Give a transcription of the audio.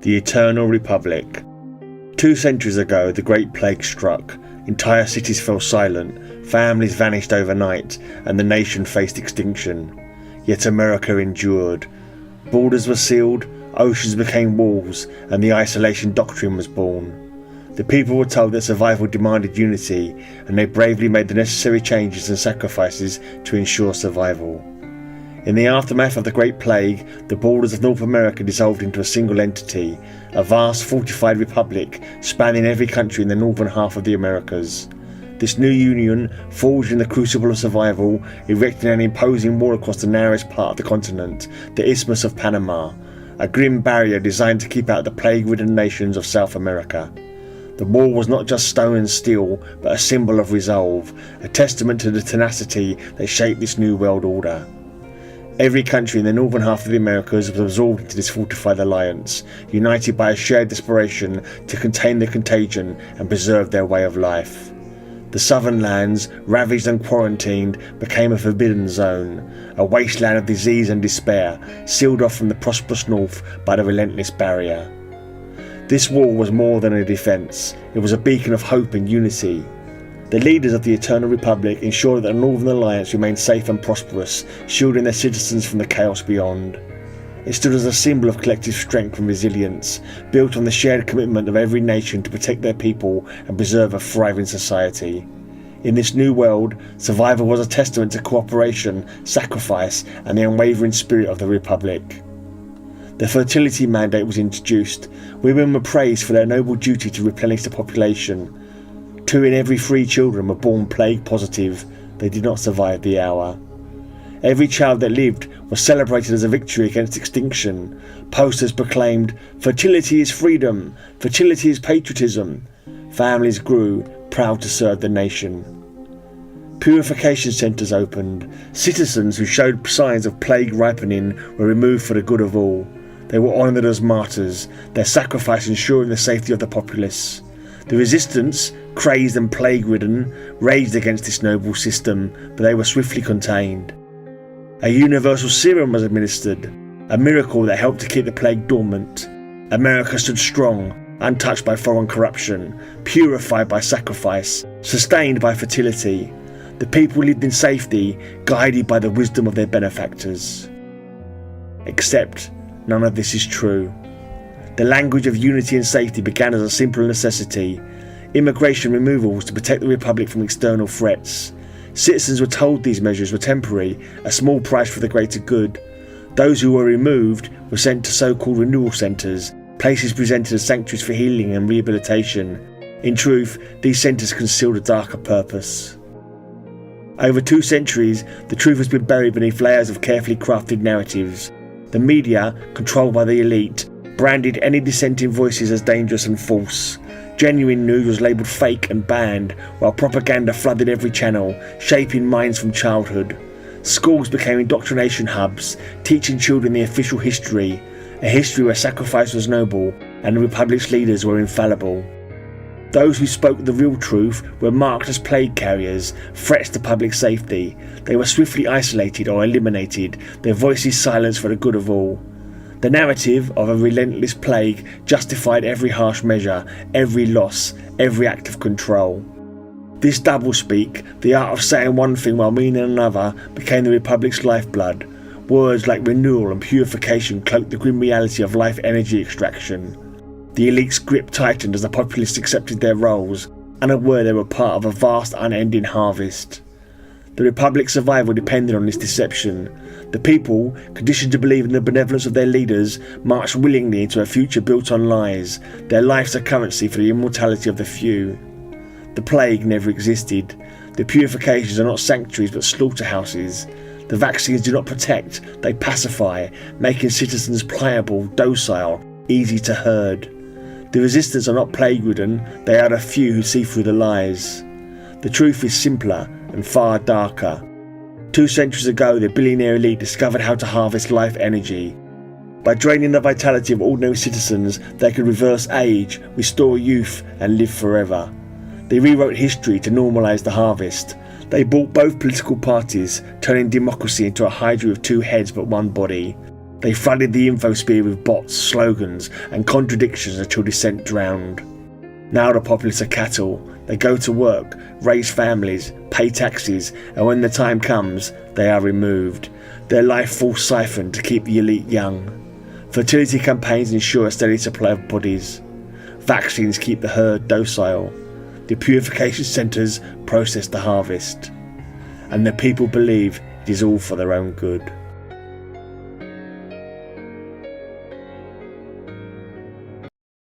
The Eternal Republic. 2 centuries ago, the Great Plague struck. Entire cities fell silent, families vanished overnight, and the nation faced extinction. Yet America endured. Borders were sealed, oceans became walls, and the isolation doctrine was born. The people were told that survival demanded unity, and they bravely made the necessary changes and sacrifices to ensure survival. In the aftermath of the Great Plague, the borders of North America dissolved into a single entity, a vast fortified republic spanning every country in the northern half of the Americas. This new union, forged in the crucible of survival, erected an imposing wall across the narrowest part of the continent, the Isthmus of Panama, a grim barrier designed to keep out the plague-ridden nations of South America. The wall was not just stone and steel, but a symbol of resolve, a testament to the tenacity that shaped this new world order. Every country in the northern half of the Americas was absorbed into this fortified alliance, united by a shared desperation to contain the contagion and preserve their way of life. The southern lands, ravaged and quarantined, became a forbidden zone, a wasteland of disease and despair, sealed off from the prosperous north by the relentless barrier. This wall was more than a defence, it was a beacon of hope and unity. The leaders of the Eternal Republic ensured that the Northern Alliance remained safe and prosperous, shielding their citizens from the chaos beyond. It stood as a symbol of collective strength and resilience, built on the shared commitment of every nation to protect their people and preserve a thriving society. In this new world, survival was a testament to cooperation, sacrifice, and the unwavering spirit of the Republic. The fertility mandate was introduced. Women were praised for their noble duty to replenish the population. 2 in every 3 children were born plague positive. They did not survive the hour. Every child that lived was celebrated as a victory against extinction. Posters proclaimed, "Fertility is freedom, fertility is patriotism." Families grew, proud to serve the nation. Purification centres opened. Citizens who showed signs of plague ripening were removed for the good of all. They were honoured as martyrs, their sacrifice ensuring the safety of the populace. The resistance, crazed and plague-ridden, raged against this noble system, but they were swiftly contained. A universal serum was administered, a miracle that helped to keep the plague dormant. America stood strong, untouched by foreign corruption, purified by sacrifice, sustained by fertility. The people lived in safety, guided by the wisdom of their benefactors. Except, none of this is true. The language of unity and safety began as a simple necessity. Immigration removal was to protect the Republic from external threats. Citizens were told these measures were temporary, a small price for the greater good. Those who were removed were sent to so-called renewal centres, places presented as sanctuaries for healing and rehabilitation. In truth, these centres concealed a darker purpose. Over 2 centuries, the truth has been buried beneath layers of carefully crafted narratives. The media, controlled by the elite, branded any dissenting voices as dangerous and false. Genuine news was labelled fake and banned, while propaganda flooded every channel, shaping minds from childhood. Schools became indoctrination hubs, teaching children the official history, a history where sacrifice was noble and the Republic's leaders were infallible. Those who spoke the real truth were marked as plague carriers, threats to public safety. They were swiftly isolated or eliminated, their voices silenced for the good of all. The narrative of a relentless plague justified every harsh measure, every loss, every act of control. This doublespeak, the art of saying one thing while meaning another, became the Republic's lifeblood. Words like renewal and purification cloaked the grim reality of life energy extraction. The elite's grip tightened as the populace accepted their roles, unaware they were part of a vast unending harvest. The Republic's survival depended on this deception. The people, conditioned to believe in the benevolence of their leaders, marched willingly into a future built on lies, their lives a currency for the immortality of the few. The plague never existed. The purifications are not sanctuaries but slaughterhouses. The vaccines do not protect, they pacify, making citizens pliable, docile, easy to herd. The resistance are not plague-ridden, they are the few who see through the lies. The truth is simpler and far darker. 2 centuries ago, the billionaire elite discovered how to harvest life energy. By draining the vitality of ordinary citizens, they could reverse age, restore youth, and live forever. They rewrote history to normalise the harvest. They bought both political parties, turning democracy into a hydra with 2 heads but 1 body. They flooded the infosphere with bots, slogans, and contradictions until dissent drowned. Now the populace are cattle. They go to work, raise families, pay taxes, and when the time comes, they are removed. Their life force siphoned to keep the elite young. Fertility campaigns ensure a steady supply of bodies. Vaccines keep the herd docile. The purification centres process the harvest. And the people believe it is all for their own good.